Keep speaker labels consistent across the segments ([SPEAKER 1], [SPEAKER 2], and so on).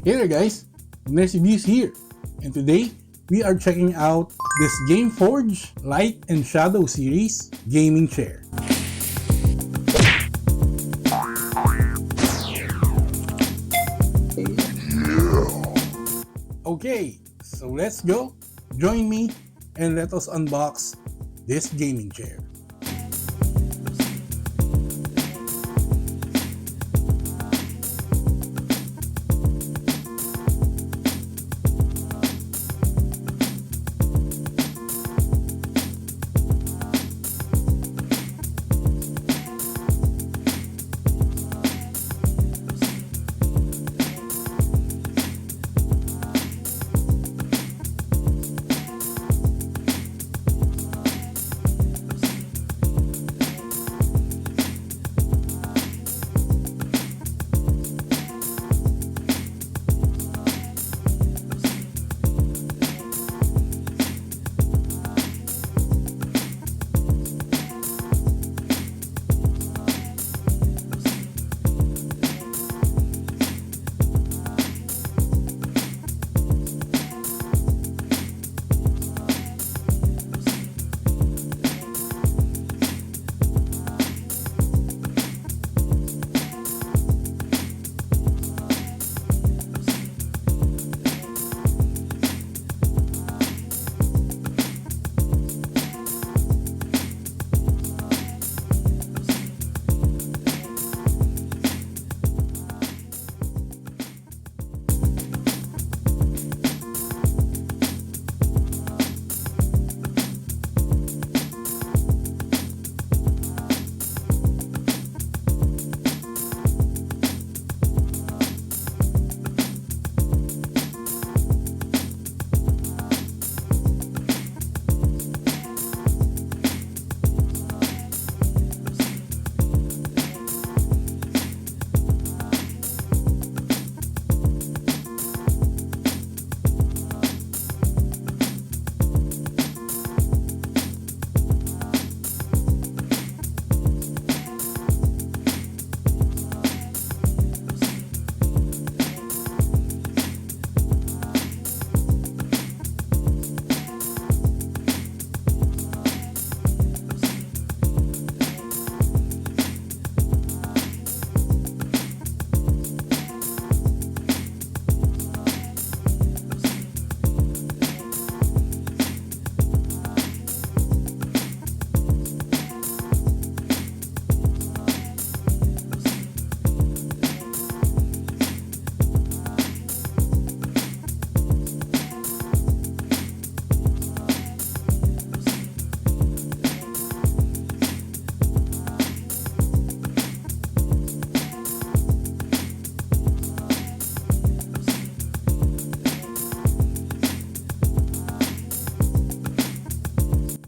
[SPEAKER 1] Hey there guys, Abners Reviews here, and today we are checking out this Gameforge Light and Shadow Series gaming chair. Okay, so let's go, join me and let us unbox this gaming chair.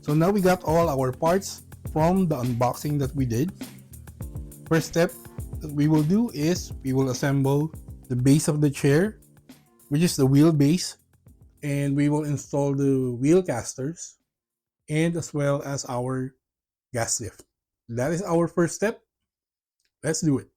[SPEAKER 1] So now we got all our parts from the unboxing that we did. First step that we will do is we will assemble the base of the chair, which is the wheel base, and we will install the wheel casters and as well as our gas lift. That is our first step. Let's do it.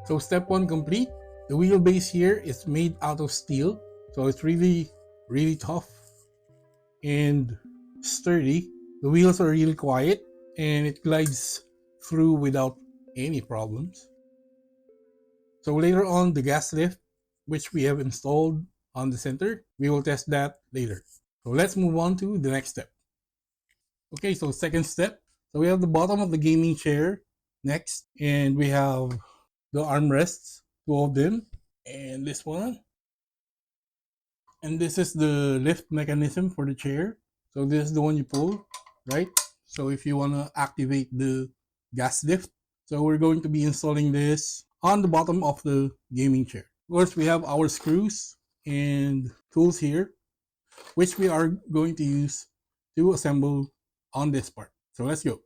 [SPEAKER 1] So step 1 complete. The wheelbase here is made out of steel, so it's really tough and sturdy. The wheels are really quiet and it glides through without any problems. So later on, the gas lift, which we have installed on the center, we will test that later. So let's move on to the next step. Okay, so second step. So we have the bottom of the gaming chair next, and we have the armrests, two of them, and this one. And this is the lift mechanism for the chair. So this is the one you pull, right? So if you want to activate the gas lift, so we're going to be installing this on the bottom of the gaming chair. Of course, we have our screws and tools here, which we are going to use to assemble on this part. So let's go.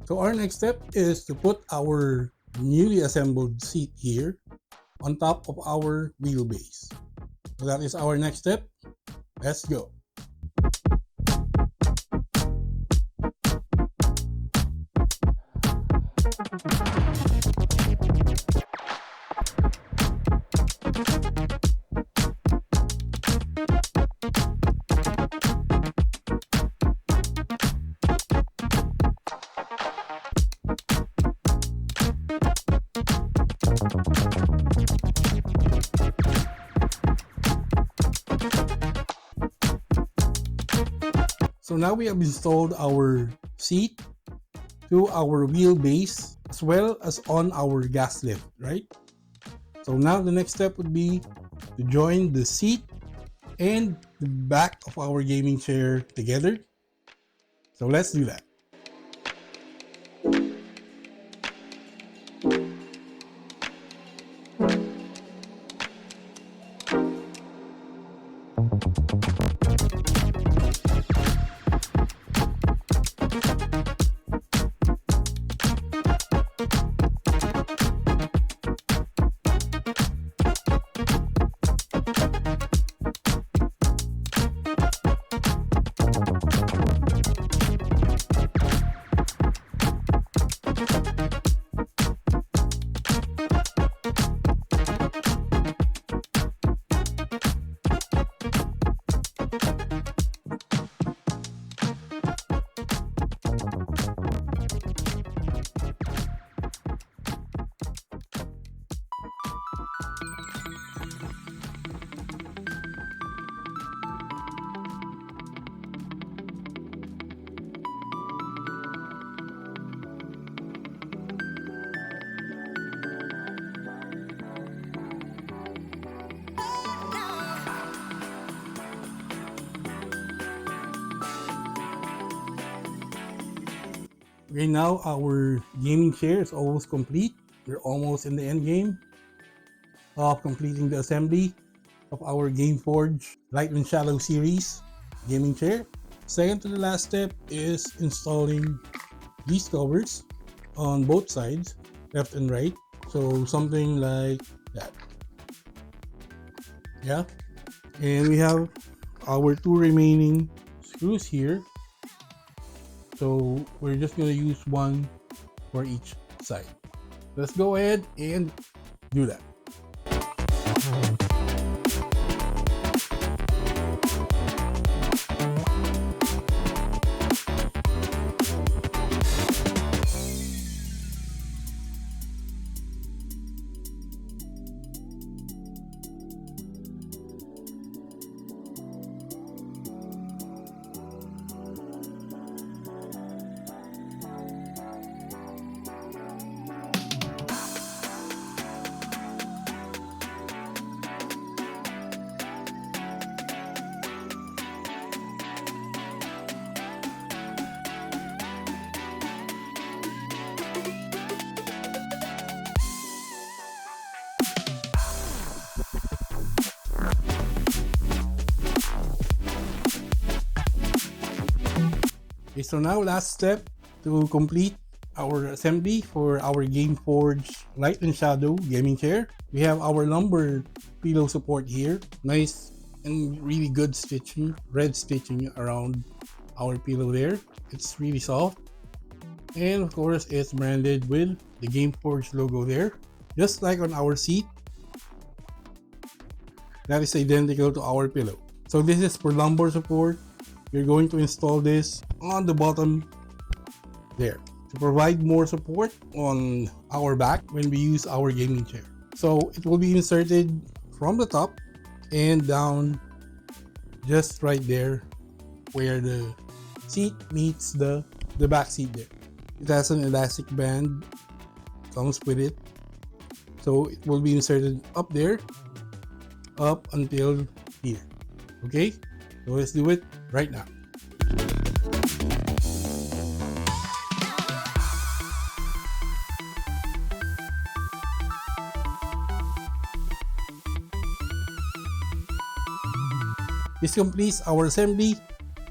[SPEAKER 1] So our next step is to put our newly assembled seat here on top of our wheelbase. So that is our next step. Let's go. So now we have installed our seat to our wheelbase as well as on our gas lift, right? So now the next step would be to join the seat and the back of our gaming chair together. So let's do that. Okay, now our gaming chair is almost complete. We're almost in the end game of completing the assembly of our Gameforge Light and Shadow series gaming chair. Second to the last step is installing these covers on both sides, left and right. So something like that. Yeah. And we have our two remaining screws here. So we're just going to use one for each side. Let's go ahead and do that. Okay, so now last step to complete our assembly for our Gameforge Light and Shadow gaming chair. We have our lumbar pillow support here. Nice and really good stitching, red stitching around our pillow there. It's really soft. And of course, it's branded with the Gameforge logo there. Just like on our seat, that is identical to our pillow. So this is for lumbar support. We're going to install this on the bottom there to provide more support on our back when we use our gaming chair. So it will be inserted from the top and down just right there where the seat meets the back seat there. It has an elastic band, comes with it. So it will be inserted up there, up until here. Okay, so let's do it right now. This completes our assembly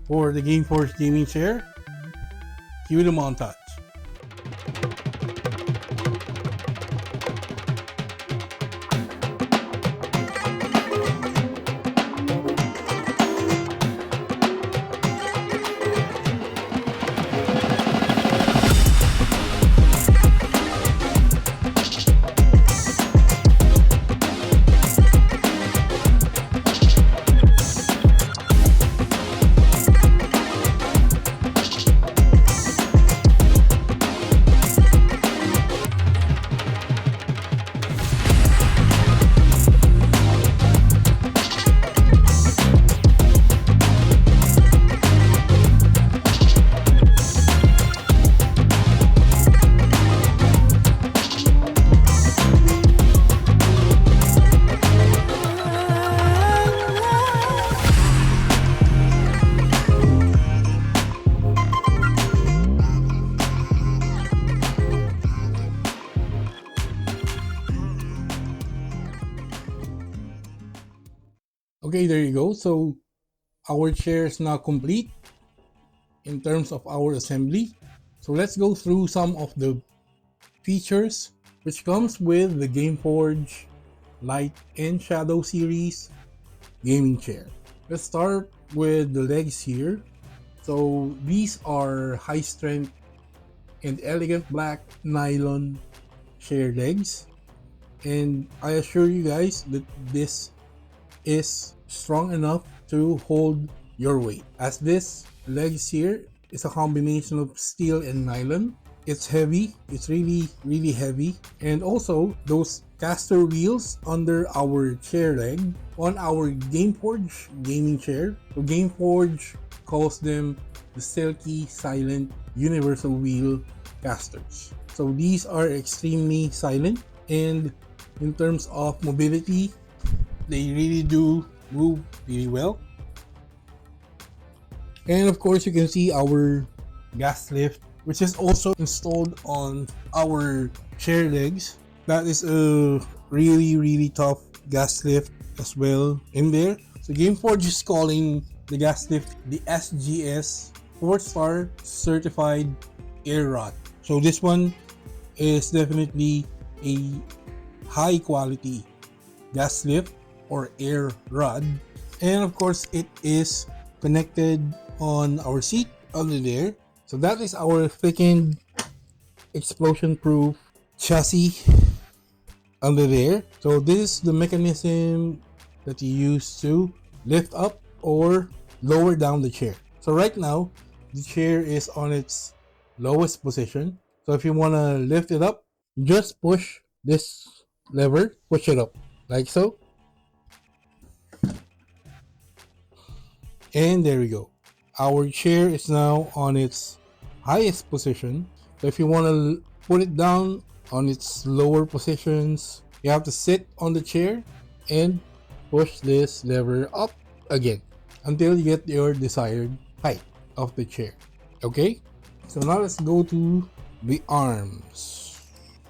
[SPEAKER 1] for the Gameforge gaming chair. Cue the montage. Okay, there you go. So our chair is now complete in terms of our assembly. So let's go through some of the features which comes with the Gameforge Light and Shadow series gaming chair. Let's start with the legs here. So these are high strength and elegant black nylon chair legs, and I assure you guys that this is strong enough to hold your weight, as this legs here is a combination of steel and nylon. It's heavy, it's really heavy, and also those caster wheels under our chair leg on our Gameforge gaming chair. So Gameforge calls them the silky silent universal wheel casters. So these are extremely silent, and in terms of mobility, they really do move really well. And of course, you can see our gas lift which is also installed on our chair legs. That is a really tough gas lift as well in there. So Gameforge is calling the gas lift the SGS 4-star certified air rod. So this one is definitely a high quality gas lift or air rod, and of course it is connected on our seat under there. So that is our thickened explosion proof chassis under there. So this is the mechanism that you use to lift up or lower down the chair. So right now the chair is on its lowest position. So if you want to lift it up, just push this lever, push it up like so, and there we go. Our chair is now on its highest position. So if you want to put it down on its lower positions, you have to sit on the chair and push this lever up again until you get your desired height of the chair. Okay, so now let's go to the arms.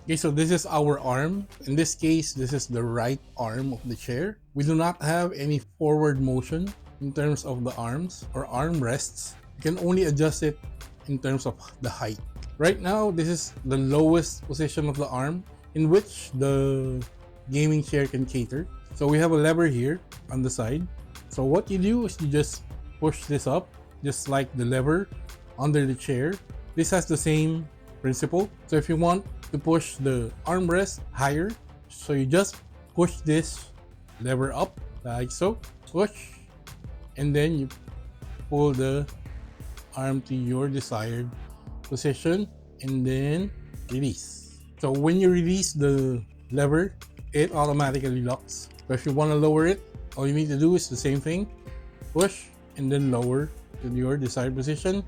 [SPEAKER 1] Okay, so this is our arm. In this case, this is the right arm of the chair. We do not have any forward motion in terms of the arms or arm rests. You can only adjust it in terms of the height. Right now, this is the lowest position of the arm in which the gaming chair can cater. So we have a lever here on the side. So what you do is you just push this up, just like the lever under the chair. This has the same principle. So if you want to push the armrest higher, so you just push this lever up like so, push, and then you pull the arm to your desired position and then release. So when you release the lever, it automatically locks. So if you want to lower it, all you need to do is the same thing, push and then lower to your desired position,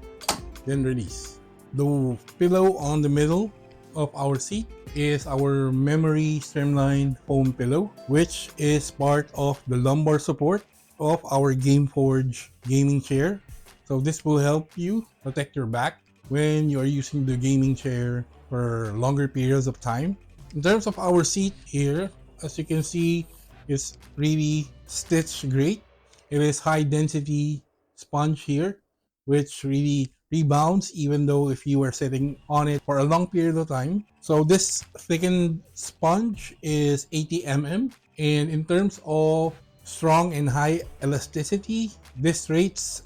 [SPEAKER 1] then release. The pillow on the middle of our seat is our memory streamlined foam pillow, which is part of the lumbar support of our Gameforge gaming chair. So this will help you protect your back when you are using the gaming chair for longer periods of time. In terms of our seat here, as you can see, it's really stitched great. It is high density sponge here, which really rebounds even though if you are sitting on it for a long period of time. So this thickened sponge is 80 mm, and in terms of strong and high elasticity, this rates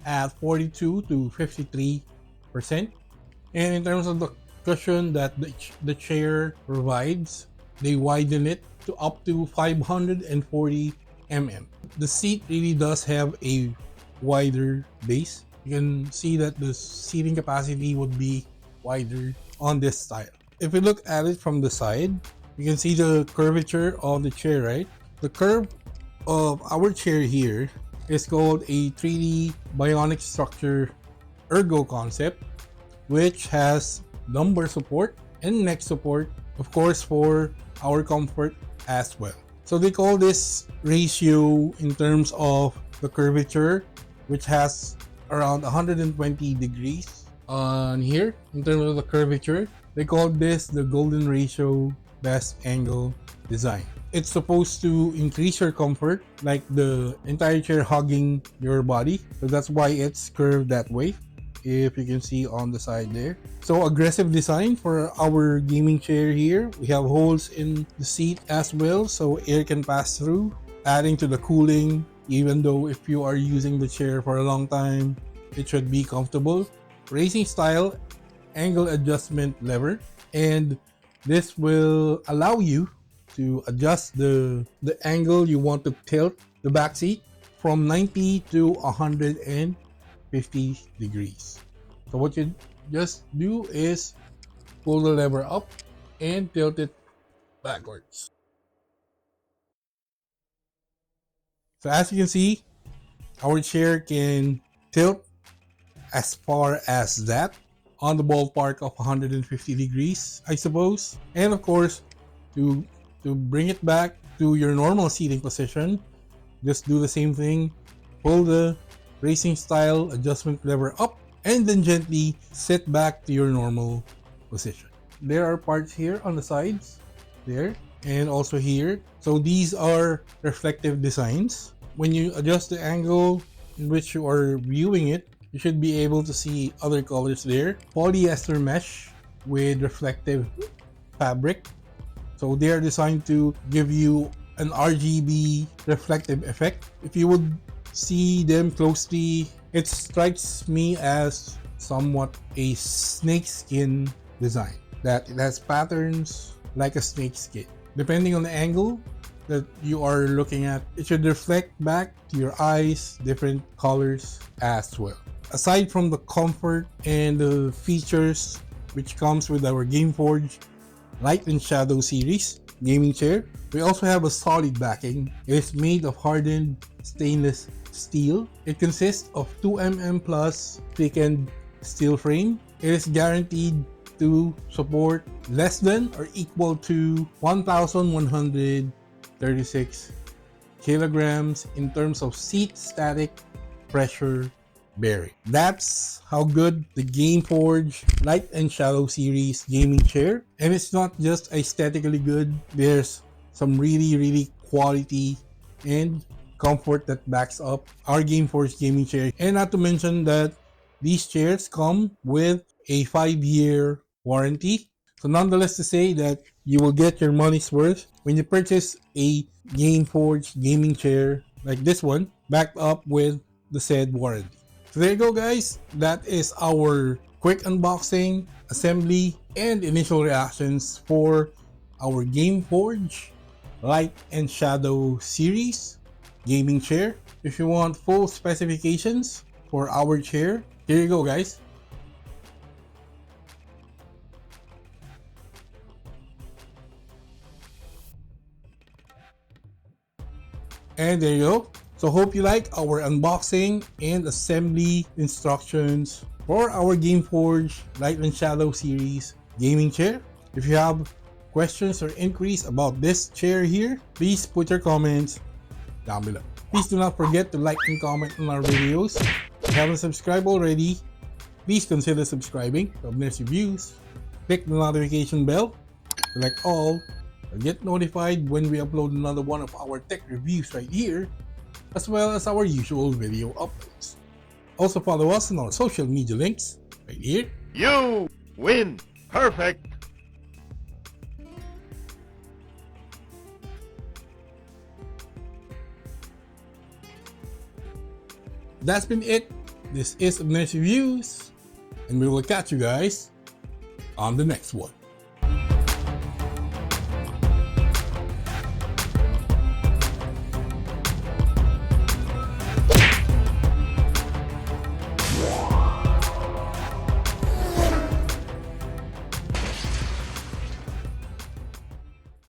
[SPEAKER 1] at 42 to 53%. And in terms of the cushion that the chair provides, they widen it to up to 540 mm. The seat really does have a wider base. You can see that the seating capacity would be wider on this style. If we look at it from the side, you can see the curvature of the chair, right? The curve of our chair here is called a 3D bionic structure ergo concept, which has lumbar support and neck support, of course, for our comfort as well. So they call this ratio in terms of the curvature, which has around 120 degrees on here. In terms of the curvature, they call this the golden ratio best angle design. It's supposed to increase your comfort, like the entire chair hugging your body. So that's why it's curved that way, if you can see on the side there. So aggressive design for our gaming chair here. We have holes in the seat as well, so air can pass through, adding to the cooling. Even though if you are using the chair for a long time, it should be comfortable. Racing style angle adjustment lever, and this will allow you to adjust the angle you want to tilt the back seat from 90 to 150 degrees. So what you just do is pull the lever up and tilt it backwards. So as you can see, our chair can tilt as far as that, on the ballpark of 150 degrees, I suppose. And of course, to bring it back to your normal seating position, just do the same thing. Pull the racing style adjustment lever up and then gently sit back to your normal position. There are parts here on the sides, there, and also here. So these are reflective designs. When you adjust the angle in which you are viewing it, you should be able to see other colors there. Polyester mesh with reflective fabric. So they are designed to give you an RGB reflective effect. If you would see them closely, it strikes me as somewhat a snakeskin design. That it has patterns like a snakeskin. Depending on the angle that you are looking at, it should reflect back to your eyes different colors as well. Aside from the comfort and the features which comes with our GameForge Light and Shadow series gaming chair, we also have a solid backing. It is made of hardened stainless steel. It consists of 2mm plus thickened steel frame. It is guaranteed to support less than or equal to 1,136 kilograms in terms of seat static pressure bearing. That's how good the GameForge Light and Shadow series gaming chair. And it's not just aesthetically good, there's some really quality and comfort that backs up our GameForge gaming chair. And not to mention that these chairs come with a 5-year warranty. So nonetheless to say that you will get your money's worth when you purchase a GameForge gaming chair like this one, backed up with the said warranty. So there you go guys, that is our quick unboxing, assembly, and initial reactions for our GameForge Light and Shadow series gaming chair. If you want full specifications for our chair, here you go guys. And there you go. So hope you like our unboxing and assembly instructions for our GameForge Light and Shadow series gaming chair. If you have questions or inquiries about this chair here, please put your comments down below. Please do not forget to like and comment on our videos. If you haven't subscribed already, please consider subscribing to Abners Reviews. Click the notification bell, select all, and get notified when we upload another one of our tech reviews right here, as well as our usual video uploads. Also follow us on our social media links right here.
[SPEAKER 2] You win. Perfect.
[SPEAKER 1] That's been it. This is Abners Reviews, and we will catch you guys on the next one.